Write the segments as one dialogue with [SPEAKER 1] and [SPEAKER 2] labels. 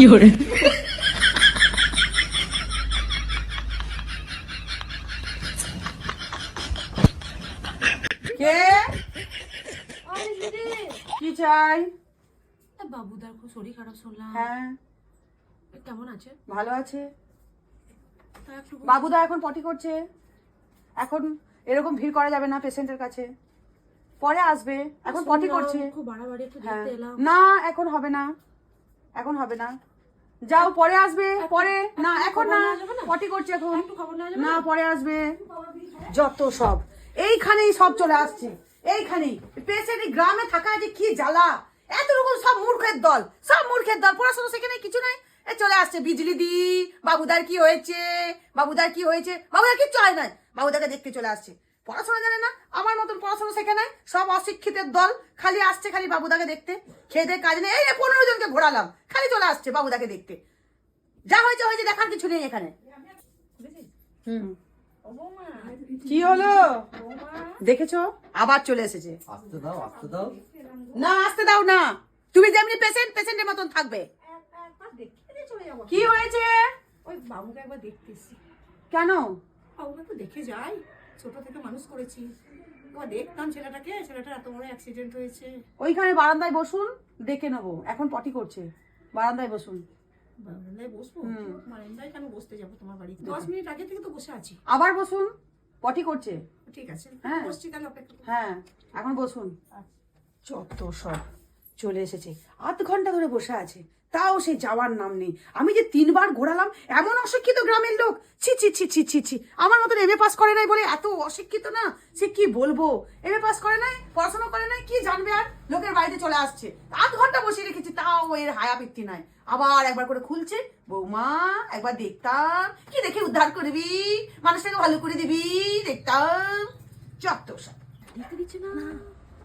[SPEAKER 1] 有人。
[SPEAKER 2] কে কি চাই?
[SPEAKER 3] বাবুদার খুব শরীর খারাপ শুনলাম।
[SPEAKER 2] হ্যাঁ
[SPEAKER 3] কেমন আছে?
[SPEAKER 2] ভালো আছে।
[SPEAKER 3] তা একটু
[SPEAKER 2] বাবুদা এখন পটি করছে, এখন এরকম ভিড় করা যাবে না পেশেন্টের কাছে, পরে আসবে, এখন পটি করছে।
[SPEAKER 3] খুব বাড়াবাড়ি একটু
[SPEAKER 2] হ্যাঁ
[SPEAKER 3] দেখতে এলাম।
[SPEAKER 2] না এখন হবে না, এখন হবে না, যাও পরে আসবে, পরে না এখন না, পটি করছে এখন,
[SPEAKER 3] একটু খবর নেওয়া যাবে
[SPEAKER 2] না পরে আসবে। যত সব এইখানেই সব চলে আসছে, এইখানেই পেশেন্ট গ্রামে থাকা যে কি জ্বালা, এত রকম সব মূর্খের দল, সব মূর্খের দল, পড়াশোনা সেখানে কিছু নাই, এ চলে আসছে বিজলি দি, বাবুদার কি হয়েছে, বাবুদার কি হয়েছে, বাবুদার কিচ্ছু হয় নাই, বাবুদাকে দেখতে চলে আসছে। পড়াশোনা জানে না, আমার মতন পড়াশোনা শেখে নাই, সব অশিক্ষিতের দল, খালি আসছে খালি বাবুদাকে দেখতে, খেয়ে দিয়ে কাজ নেই, এই 15 জনকে ঘোরালাম, খালি চলে আসছে বাবুদাকে দেখতে। যা হয়েছে হয়েছে, দেখার কিছু নেই এখানে। হুম কি হলো দেখেছো, আবার চলে এসেছে।
[SPEAKER 4] আসতে দাও, আসতে দাও।
[SPEAKER 2] না আসতে দাও না, তুমি যেমনি পেশেন্ট পেশেন্টের মতন থাকবে। কি হয়েছে?
[SPEAKER 3] ওই বাবুকে একবার দেখতে এসেছি।
[SPEAKER 2] কেন?
[SPEAKER 3] বাবুকে তো দেখে যাই, ছোট থেকে মানুষ করেছি, একবার দেখতাম ছেলেটাকে, ছেলেটার এত বড় অ্যাক্সিডেন্ট হয়েছে।
[SPEAKER 2] ওইখানে বারান্দায় বসুন, দেখে নেবো, এখন পটি করছে, বারান্দায় বসুন।
[SPEAKER 3] বারান্দায় বসবো?
[SPEAKER 2] হুম।
[SPEAKER 3] বারান্দায় কেন বসতে যাবো তোমার বাড়িতে? 10 মিনিট আগে থেকে তো বসে আছি।
[SPEAKER 2] আবার বসুন, পটি করছে।
[SPEAKER 3] ঠিক আছে,
[SPEAKER 2] হ্যাঁ।
[SPEAKER 3] বসছি, তাহলে অপেক্ষা করো।
[SPEAKER 2] হ্যাঁ এখন বসুন। যত সব চলে এসেছে, আধ ঘন্টা ধরে বসে আছে, তাও সে যাওয়ার নাম নেই। আমি যে 3 বার ঘোরালাম, এমন অশিক্ষিত গ্রামের লোক, ছি ছি ছি ছি ছি ছি, আমার মতন এমএ পাস করে নাই বলে এত অশিক্ষিত না, সে কি বলবো, এমএ পাস করে নাই, পড়াশোনা করে নাই, কি জানবে আর, লোকের বাড়িতে চলে আসছে, আধ ঘন্টা বসিয়ে রেখেছি, তাও এর হায়া বৃত্তি নাই। আবার একবার করে খুলছে, বৌমা একবার দেখতাম, কি দেখে উদ্ধার করবি, মানুষটাকে ভালো করে দিবি, দেখতাম, যত সব।
[SPEAKER 3] দেখতে দিচ্ছে না,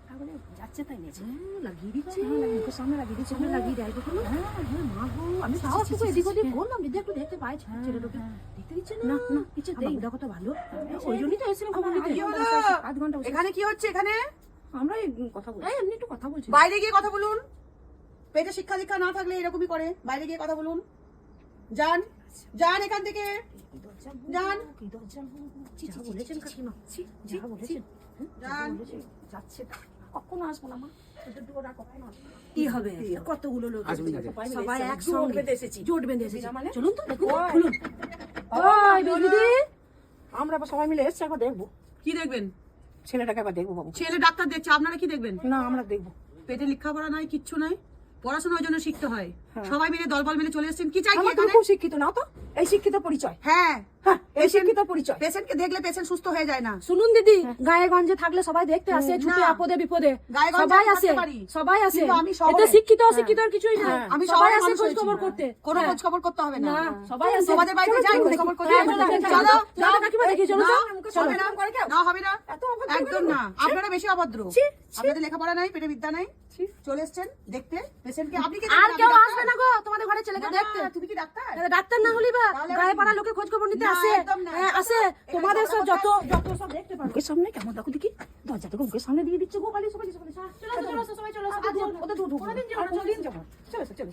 [SPEAKER 3] তাহলে যাচ্ছে তাই নেছে, লাগিয়ে দিচ্ছে, মুখের সামনে লাগিয়ে দিচ্ছে, সামনে লাগিয়ে দেয় দেখো। হ্যাঁ হ্যাঁ মা গো, আমি তাও একটু এদিক ওদিক বললাম, যদি একটু দেখতে পাই ছেলেটাকে, দেখতে দিচ্ছে না, না কিছু দেই, দেখো তো ভালো, ওই জন্যই তো এসেছিলাম খবর নিতে।
[SPEAKER 2] কি হলো?
[SPEAKER 3] আধ ঘন্টা
[SPEAKER 2] এখানে কি হচ্ছে? এখানে
[SPEAKER 3] আমরা এই কথা বলছি, এমনি একটু কথা বলছি।
[SPEAKER 2] বাইরে গিয়ে কথা বলুন, পেটে শিক্ষা দীক্ষা না থাকলে এরকমই করে, বাইরে গিয়ে কথা বলুন, যান যান এখান থেকে, যান
[SPEAKER 3] যা বলেছেন কাকিমা, যা বলেছেন,
[SPEAKER 2] যান।
[SPEAKER 3] যাচ্ছে, কখনো আসবো না মা, ওদের দুটো কখনো আসবো না।
[SPEAKER 1] কি হবে?
[SPEAKER 3] কতগুলো লোক
[SPEAKER 4] আসবেন না।
[SPEAKER 3] সবাই
[SPEAKER 1] জোট
[SPEAKER 3] একসঙ্গে
[SPEAKER 1] বেঁধে এসেছি।
[SPEAKER 3] জোট বেঁধে এসেছি,
[SPEAKER 2] মানে?
[SPEAKER 3] চলুন তো দেখুন,
[SPEAKER 2] ওই।
[SPEAKER 3] খুলুন। ওই বিজলি, আমরা আবার সবাই মিলে এসছি, একবার দেখবো
[SPEAKER 2] কি দেখবেন?
[SPEAKER 3] ছেলেটাকে, একবার দেখবো বাবু।
[SPEAKER 2] ছেলে ডাক্তার দেখছে, আপনারা কি দেখবেন?
[SPEAKER 3] না আমরা দেখবো।
[SPEAKER 2] পেটে লেখাপড়া নাই, কিচ্ছু নাই, পড়াশোনার জন্য শিখতে হয়।
[SPEAKER 3] হ্যাঁ।
[SPEAKER 2] সবাই মিলে দলবল মিলে চলে এসেছেন, কি চাই কি
[SPEAKER 3] আমরা তো
[SPEAKER 2] এখানে?
[SPEAKER 3] খুব শিক্ষিত না তো, এই শিক্ষিত পরিচয়,
[SPEAKER 2] হ্যাঁ
[SPEAKER 3] হ্যাঁ এই শিক্ষিত পরিচয়।
[SPEAKER 2] পেশেন্টকে দেখলে পেশেন্ট সুস্থ হয়ে যায় না।
[SPEAKER 1] শুনুন দিদি, গায়ে গঞ্জে থাকলে সবাই দেখতে আসে, ছুটে
[SPEAKER 2] না।
[SPEAKER 1] আপদে বিপদে
[SPEAKER 2] গায়ে গঞ্জে
[SPEAKER 1] সবাই
[SPEAKER 2] আমি
[SPEAKER 1] আসে,
[SPEAKER 2] থাকতে পারি।
[SPEAKER 1] সবাই আসে।
[SPEAKER 2] কিন্তু আমি শহরে।
[SPEAKER 1] এতে শিক্ষিত অশিক্ষিত আর কিছুই না,
[SPEAKER 3] হ্যাঁ।
[SPEAKER 2] আমি
[SPEAKER 1] সবাই
[SPEAKER 2] শহরে
[SPEAKER 1] আসে
[SPEAKER 2] মানুষ
[SPEAKER 1] খোঁজ
[SPEAKER 2] হয়েছি।
[SPEAKER 1] খবর করতে।
[SPEAKER 2] কোনো
[SPEAKER 1] হ্যাঁ।
[SPEAKER 2] খোঁজ খবর করতে হবে না।
[SPEAKER 1] না, সবাই আসে।
[SPEAKER 2] তোমাদের বাড়িতে
[SPEAKER 1] চলো,
[SPEAKER 2] যাই,
[SPEAKER 1] চলো,
[SPEAKER 2] খোঁজ খবর করতে
[SPEAKER 1] হ্যাঁ,
[SPEAKER 2] হবে।
[SPEAKER 1] চলো, চলো,
[SPEAKER 2] চলো,
[SPEAKER 1] চলো, কাকিমা দেখি, চলো তো।
[SPEAKER 2] হবে না, না হবে না,
[SPEAKER 3] এত অভদ্র
[SPEAKER 2] একদম
[SPEAKER 3] কেন?
[SPEAKER 2] না, আপনারা বেশি অভদ্র। আপনাদের লেখাপড়া নাই, পেটে বিদ্যা নাই, চলে এসছেন দেখতে পেশেন্টকে। আপনি কি
[SPEAKER 1] আর
[SPEAKER 2] দেখবেন?
[SPEAKER 1] কেউ
[SPEAKER 2] আপনি ডাক্তার?
[SPEAKER 1] আসবে না গো তোমাদের ঘরে ছেলেকে
[SPEAKER 2] না, না,
[SPEAKER 1] দেখতে।
[SPEAKER 2] তুমি কি ডাক্তার?
[SPEAKER 1] ডাক্তার না হলে বা
[SPEAKER 2] তাহলে
[SPEAKER 1] গায়ে
[SPEAKER 2] আমি-
[SPEAKER 1] পাড়া লোকে খোঁজ খবর নিতে
[SPEAKER 2] না,
[SPEAKER 1] আসে।
[SPEAKER 2] একদম না।
[SPEAKER 1] হ্যাঁ, আসে।
[SPEAKER 2] এখানে
[SPEAKER 1] তোমাদের সব
[SPEAKER 2] কথা
[SPEAKER 1] যত সব দেখতে পারো।
[SPEAKER 3] মুখের সামনে কেমন দেখো দেখি, দরজা থেকে মুখের সামনে দিয়ে দিচ্ছে গো, পালিয়ে সবাই সবাই
[SPEAKER 1] চলো, চলো, সবাই চলো,
[SPEAKER 3] ওদের ঢুকবো, কোনোদিন যাবো না, চলো চলো চলো।